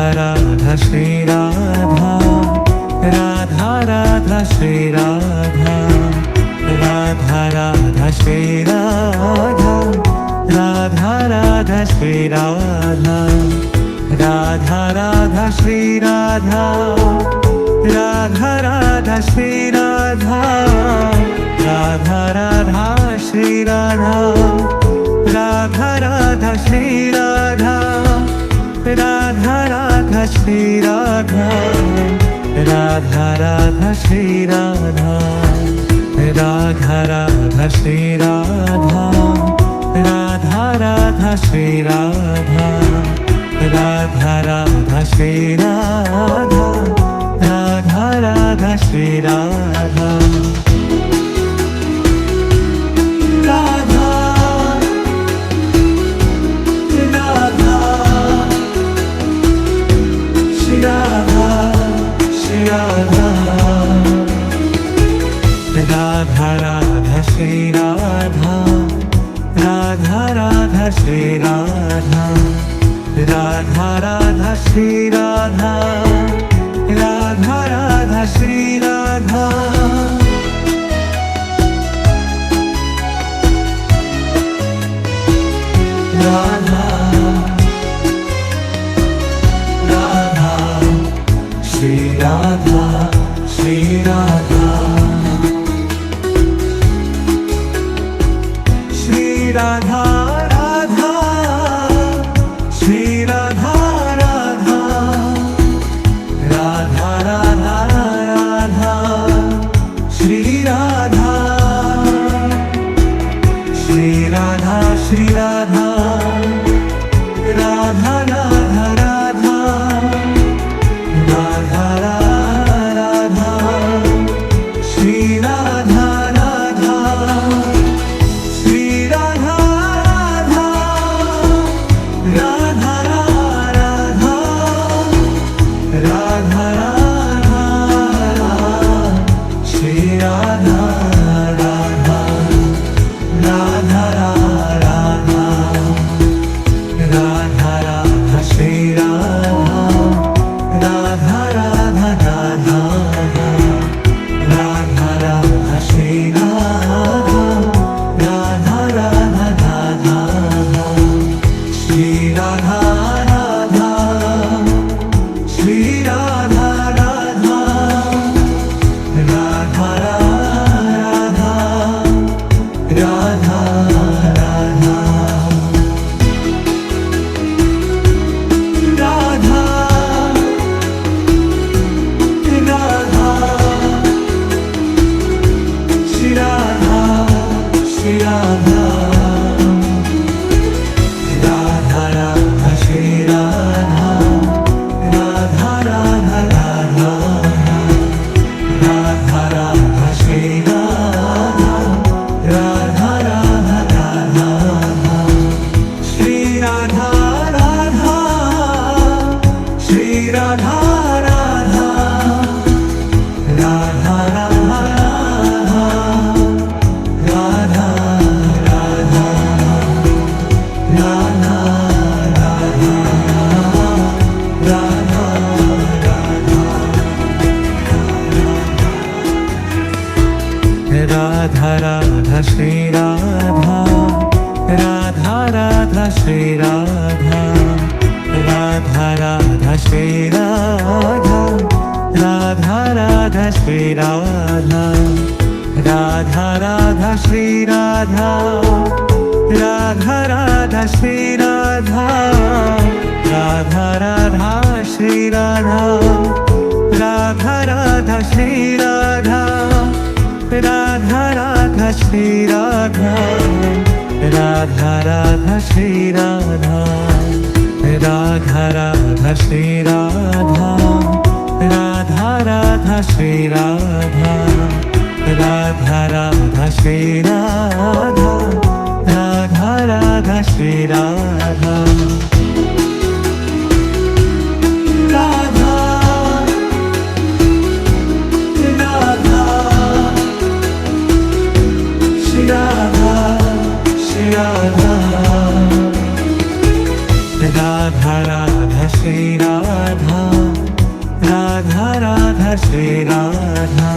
Radha Shri Radha, Radha Radha Shri Radha, Radha Radha Shri Radha, Radha Radha Shri Radha, Radha Radha Shri Radha, Radha Radha Shri Radha, Radha Radha Shri Radha, Radha Radha Shri Radha, Radha Radha Shri Radha, Radha Radha Shri Radha, Radha Radha Shri Radha, Radha Radha Shri Radha, Radha Radha Shri Radha, Radha Radha Shri Radha, Radha Radha Shri Radha, Shri Radha, Radha Radha Shri Radha, Radha Radha Shri Radha, Radha Radha Shri Radha, Radha Radha Shri Radha, Radha Radha Shri Radha, Shri Radha, Shri Radha Radha, Shri Radha Radha, Radha Radha Radha, Shri Radha, Shri Radha Shri Radha, Radha Radha Radha, Radha Radha, Shri Radha Radha, Shri Radha Radha, Radha Radha, Radha Radha, Shri Radha Radha, Radha Radha, Radha Radha Shri Radha, Radha Radha Radha, Radha Radha Shri Radha, Radha Radha Radha, Shri Radha Radha, Shri Radha Radha, Radha Radha, Radha Radha, Radha Radha, Shri Radha, Shri Radha, Radha Radha Shri Radha, Radha Radha Radha, Radha Radha Shri Radha, Radha Radha Radha, Shri Radha Radha, Shri Radha Radha, Radha Radha Radha, Radha Radha, Radha Radha, Radha Radha Shri Radha, Radha Radha Shri Radha, Radha Radha Shri Radha, Radha Radha Shri Radha, Radha Radha Shri Radha, Radha Radha Shri Radha, Radha Radha Shri Radha, Radha Radha Shri Radha, Radha Radha Shri Radha, Radha Radha Shri Radha, Radha Radha Shri Radha, Radha Radha Shri Radha, Radha Radha Shri Radha, Radha Radha Shri Radha, Radha Radha, Shri Radha, Shri Radha, Radha Radha Shri Radha, Shri Radha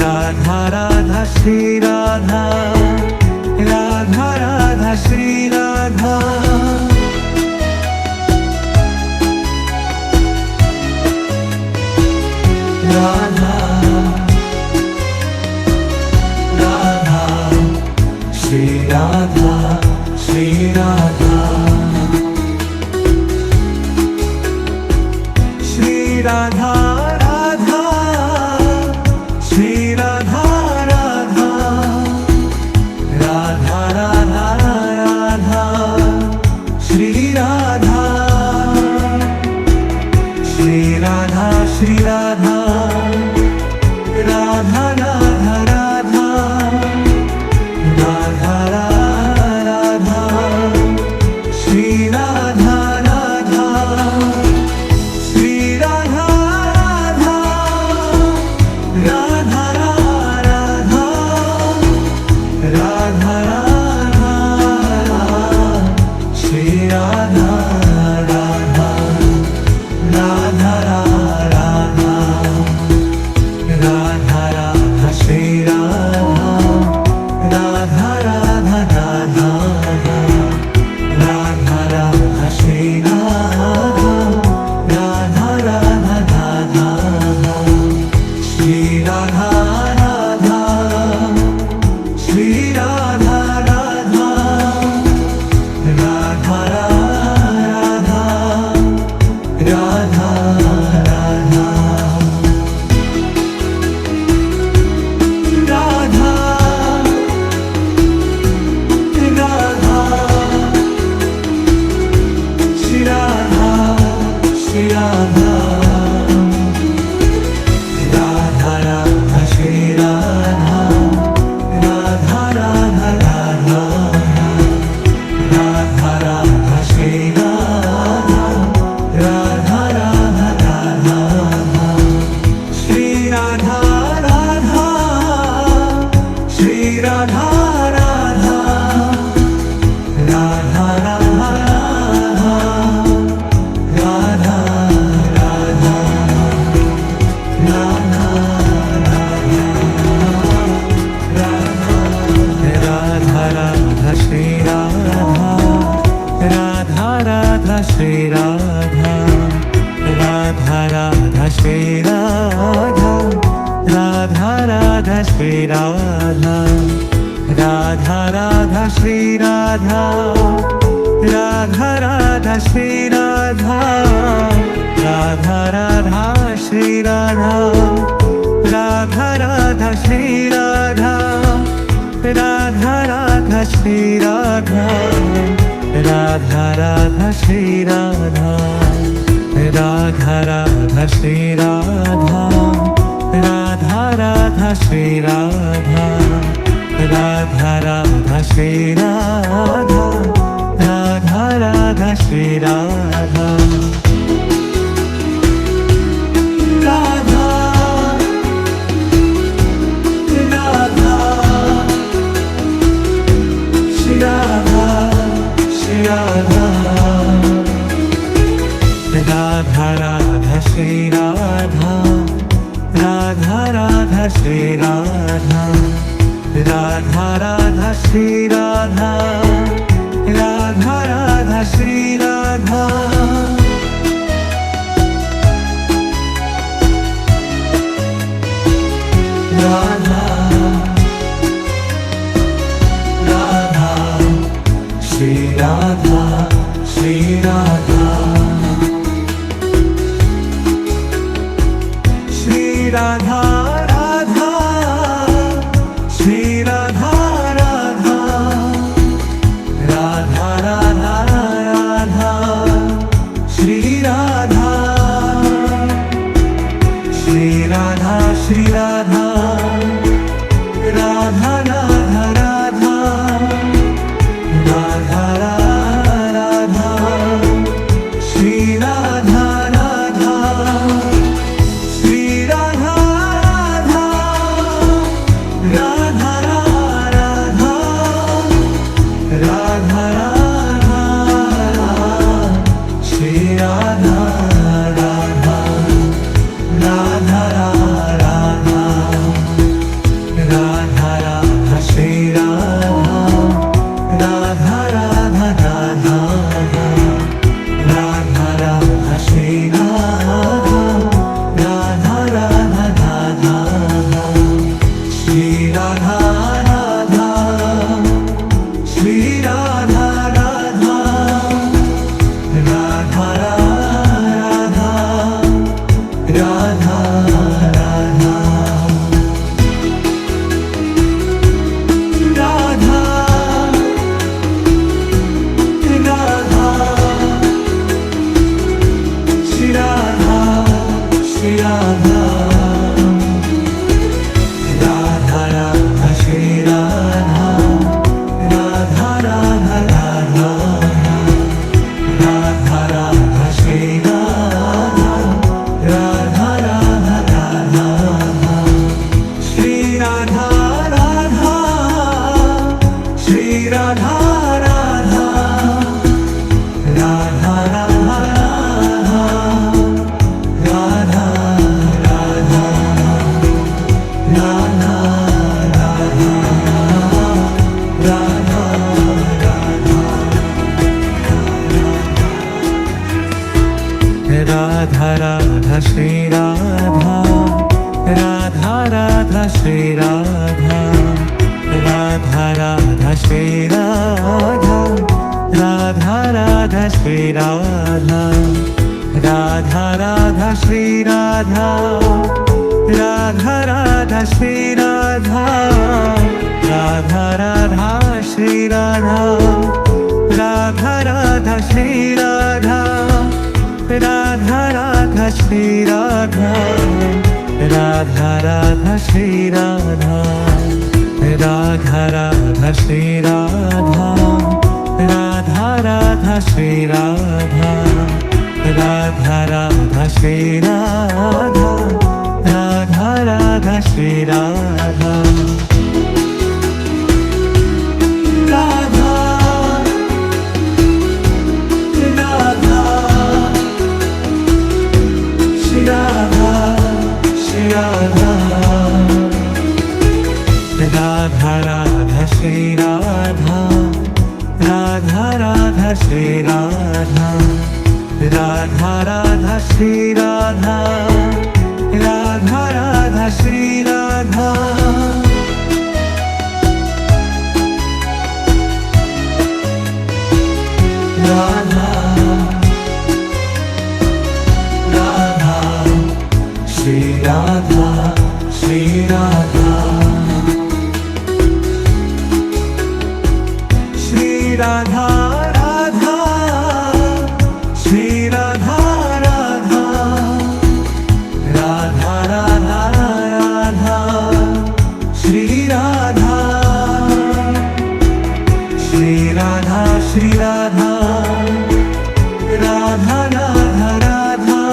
Radha Radha Shri Radha Radha Radha Shri Radha Radha Radha Shri Radha Shri Radha Shri Radha Radha Shri Radha Radha Radha Radha Radha Shri Radha Shri Radha Shri Radha Radha Radha Radha Radha Radha Shri Radha Radha Shri Radha Radha Radha Radha Radha Shri Radha Radha Radha Radha Radha Radha Shri Radha Radha Radha Radha Radha Radha Shri Radha Radha Radha Radha Shri Radha Radha Shri Radha Radha Radha Radha Radha Shri Radha Radha Radha Shri Radha Radha Radha Shri Radha Radha Radha Shri Radha Radha Radha Shri Radha Radha Radha Shri Radha Radha Radha Shri Radha Radha Radha Shri Radha Radha Radha Shri Radha Radha Radha Shri Radha Radha Radha Shri Radha Radha Radha Shri Radha Radha Radha Shri Radha Radha Radha Shri Radha Radha Radha Radha Shri Radha Radha Radha Shri Radha Radha Radha Shri Radha Radha Radha Shri Radha Radha Radha Shri Radha Shri Radha Shri Radha Radha Shri Radha Radha Radha Radha Radha Shri Radha Shri Radha Shri Radha Radha Radha Radha Radha Radha Shri Radha Radha Shri Radha Radha Radha Radha Radha Shri Radha Radha Radha Shri Radha Radha Radha Radha Radha Radha Shri Radha Radha Radha Radha Shri Radha Radha Shri Radha Radha Radha Radha Radha Radha Radha Radha Shri Radha Radha Radha Shri Radha Radha Radha Shri Radha Radha Radha Shri Radha Radha Radha Shri Radha Radha Radha Shri Radha Radha Radha Shri Radha Radha Radha Shri Radha Radha Radha Shri Radha Radha Radha Shri Radha Radha Radha Shri Radha Radha Radha Shri Radha Radha Radha Shri Radha Radha Radha Shri Radha Radha Radha Shri Radha Radha Radha Shri Radha Radha Radha Shri Radha Radha Radha Shri Radha Radha Radha Shri Radha Shri Radha Radha Radha Shri Radha Radha Radha Radha Radha Shri Radha Shri Radha Shri Radha Radha Radha Radha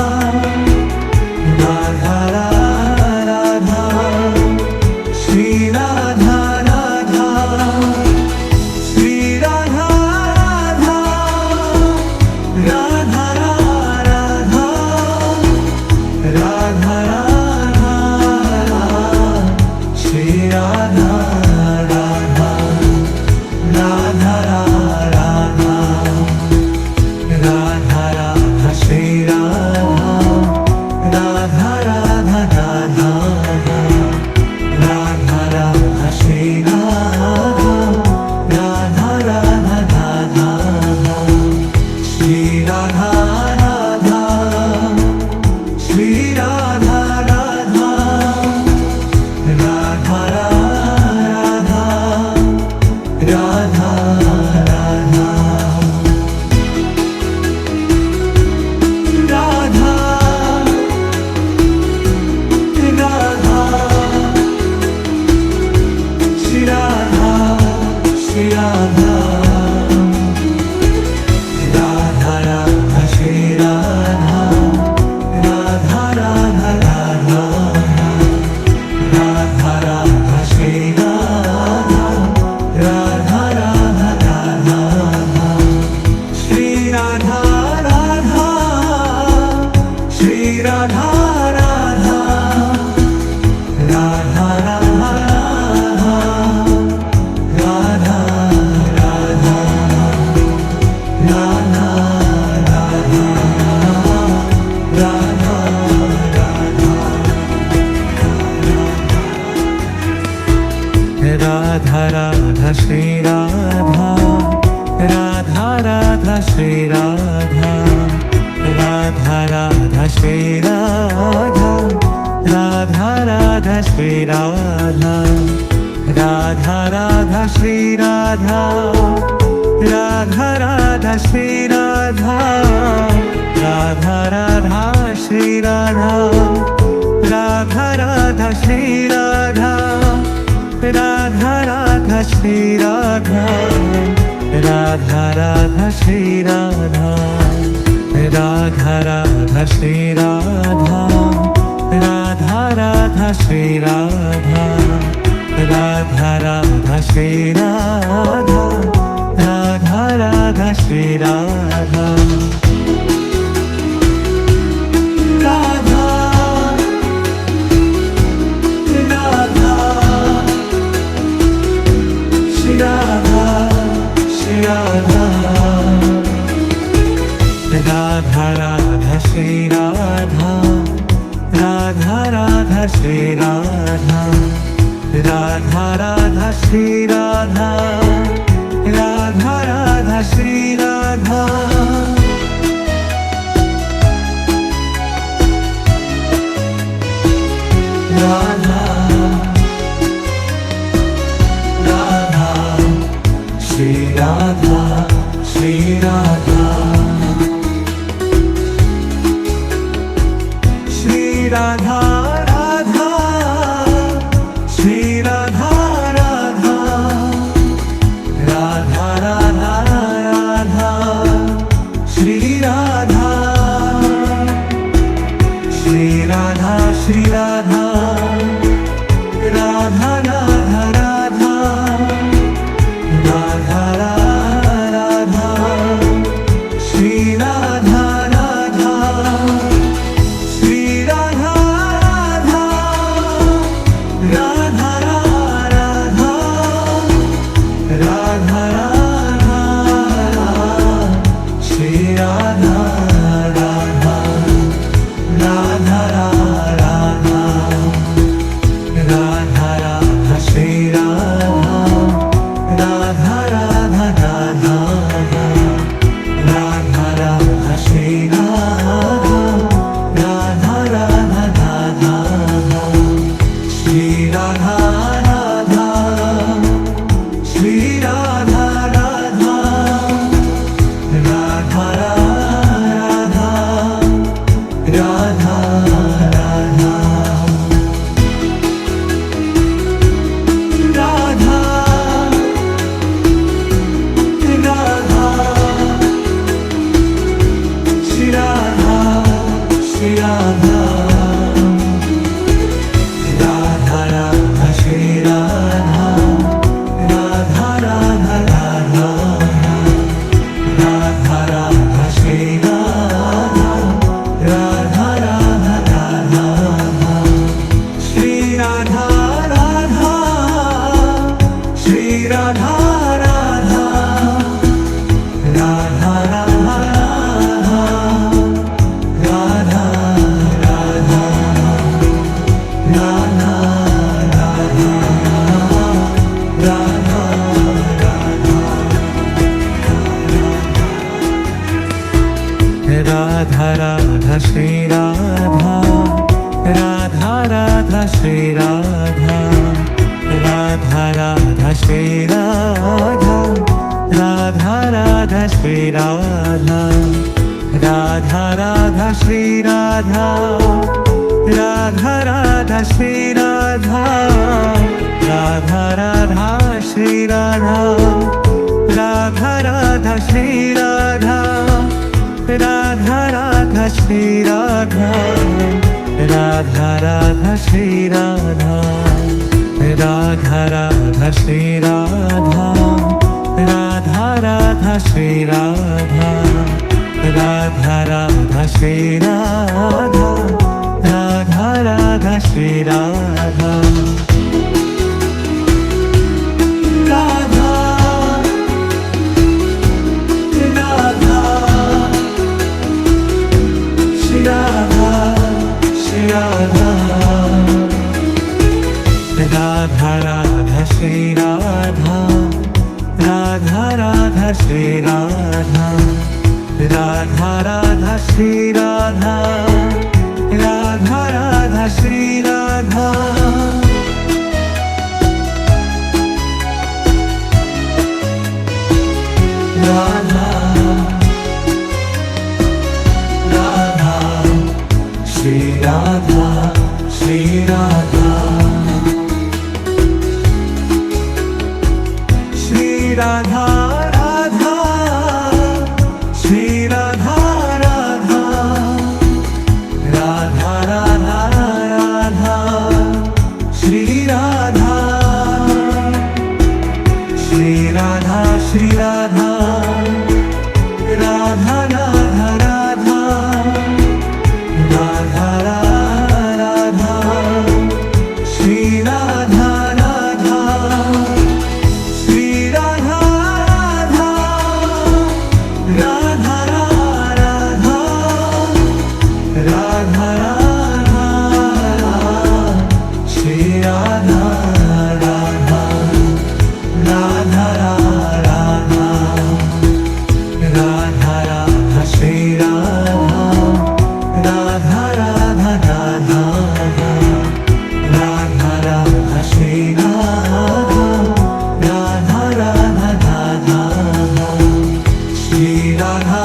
Radha Radha Shri Radha Radha Radha Radha Shri Radha, Radha Radha Shri Radha, Radha Radha Shri Radha, Radha Radha Shri Radha, Radha Radha Shri Radha, Radha Radha Shri Radha, Radha Radha Shri Radha, Radha Radha Shri Radha, Radha Radha Shri Radha, Radha Radha Shri Radha, Radha Radha Shri Radha, Radha Radha Shri Radha, Radha Radha Shri Radha, Radha Radha Shri Radha, Radha Radha Shri Radha, Shri Radha, Radha Radha Shri Radha, Radha Radha Shri Radha, Radha Radha Shri Radha, Radha Radha Shri Radha, Radha Radha Shri Radha, Shri Radha, Shri Radha Radha, Shri Radha Radha, Radha Radha Radha, Shri Radha, Shri Radha Shri Radha, Radha Radha Radha, Radha Radha, Shri Radha Radha, Shri Radha Radha, Radha Radha, Radha Radha, Shri Radha Radha, Radha Radha, Radha Radha Shri Radha, Radha Radha Radha, Radha Radha Shri Radha, Radha Radha Radha, Shri Radha Radha, Shri Radha Radha, Radha Radha, Radha Radha, Radha Radha, Shri Radha, Shri Radha, Radha Radha Shri Radha, Radha Radha Radha, Radha Radha Shri Radha, Radha Radha Radha, Shri Radha Radha, Shri Radha Radha, Radha Radha Radha, Radha Radha, Radha Radha, Radha Radha Shri Radha, Radha Radha Shri Radha, Radha Radha Shri Radha, Radha Radha Shri Radha, Radha Radha Shri Radha, Radha Radha Shri Radha, Radha Radha Shri Radha, Radha Radha Shri Radha, Radha Radha Shri Radha, Radha Radha Shri Radha, Radha Radha Shri Radha, Radha Radha Shri Radha, Radha Radha Shri Radha, Radha Radha Shri Radha, Radha Radha, Shri Radha, Shri Radha, Radha Radha Shri Radha Radha Radha Shri Radha Radha Radha Shri Radha Radha Radha Shri Radha Radha Radha Shri Radha Shri Radha Shri Radha Radha Shri Radha Radha Radha Radha Radha Shri Radha Shri Radha Shri Radha Radha Radha Radha Radha Radha Shri Radha Radha Shri Radha Radha Radha Radha Radha Shri Radha Radha Radha Radha Radha Radha Shri Radha Radha Radha Radha Radha Radha Shri Radha Radha Radha Radha Shri Radha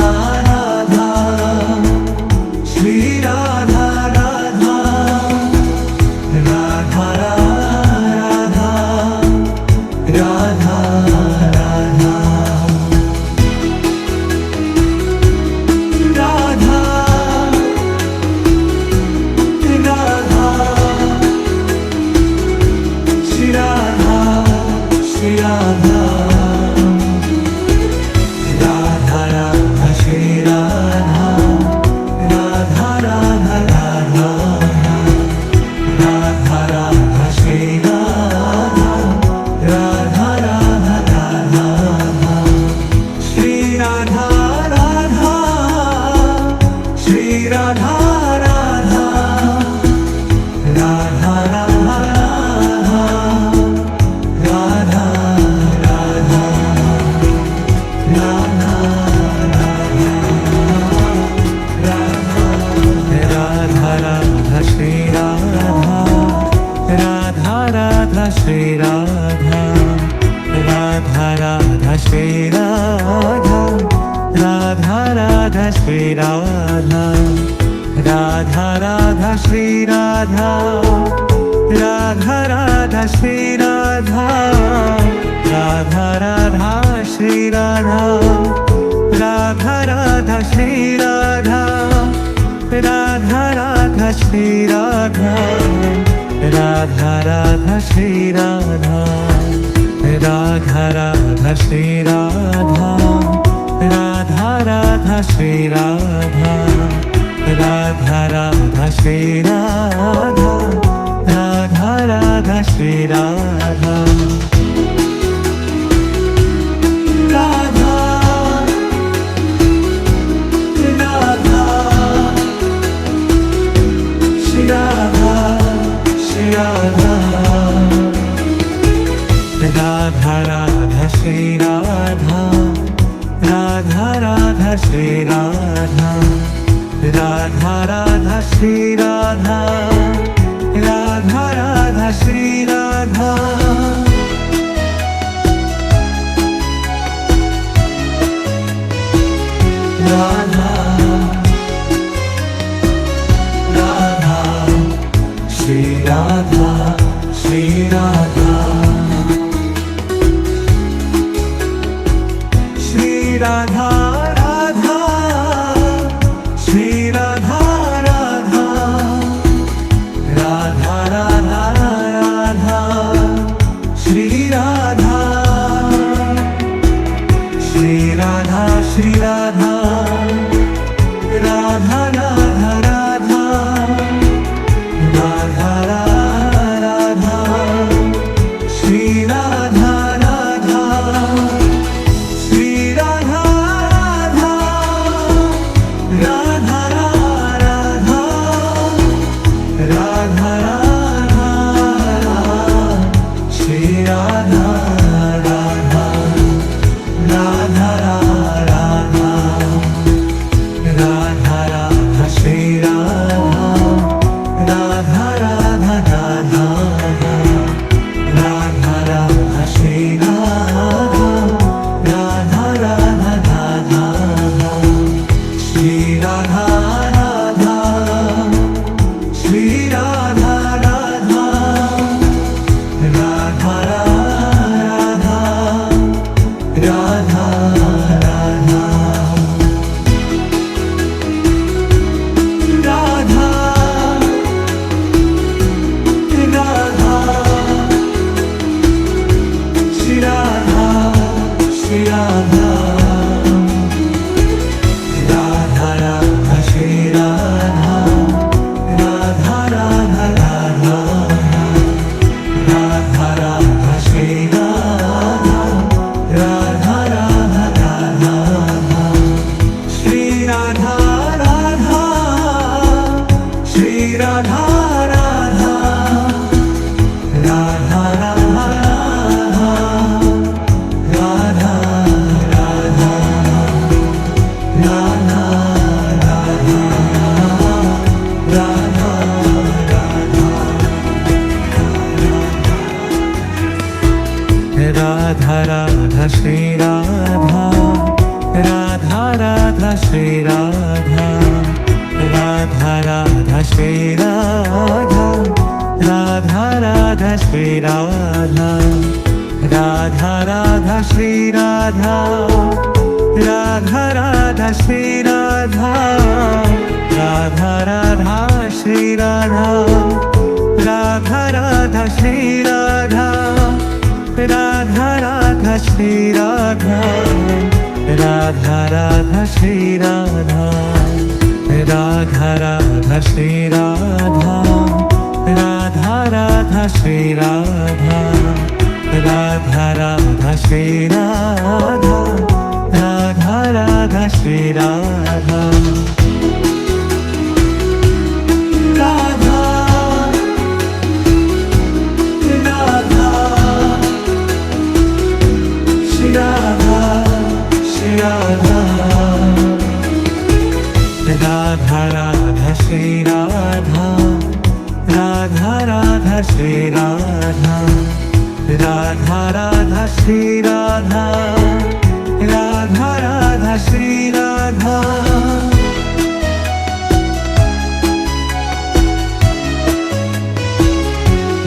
Radha Shri Radha Radha Radha Radha Radha Shri Radha Radha Radha Shri Radha Radha Radha Shri Radha Radha Radha Shri Radha Radha Radha Shri Radha Radha Radha Shri Radha Radha Radha Shri Radha Radha Radha Shri Radha Radha Radha Shri Radha Radha Radha Shri Radha Radha Radha Shri Radha Radha Radha Shri Radha Radha Radha Shri Radha Radha Radha Shri Radha Radha Radha Radha Shri Radha Radha Radha Shri Radha Radha Radha Shri Radha Radha Radha Shri Radha Radha Radha Shri Radha Shri Radha Shri Radha Radha Shri Radha Radha Radha Radha Radha Shri Radha Shri Radha Shri Radha Radha Radha Radha Radha Radha Shri Radha Radha Shri Radha Radha Radha Radha Radha Radha Shri Radha Radha Radha Shri Radha, Radha Radha Shri Radha, Radha Radha Shri Radha, Radha Radha Shri Radha, Radha Radha Shri Radha, Radha Radha Shri Radha, Radha Radha Shri Radha, Radha Radha Shri Radha, Radha Radha Shri Radha, Radha Radha Shri Radha, Radha Radha Shri Radha, Radha Radha Shri Radha, Radha Radha Shri Radha, Radha Radha Shri Radha, Radha Radha Shri Radha, Shri Radha, Radha Radha Shri Radha, Radha Radha Shri Radha, Radha Radha Shri Radha, Radha Radha Shri Radha,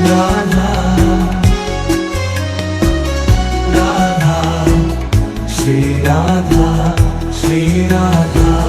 Radha Radha Shri Radha, Shri Radha,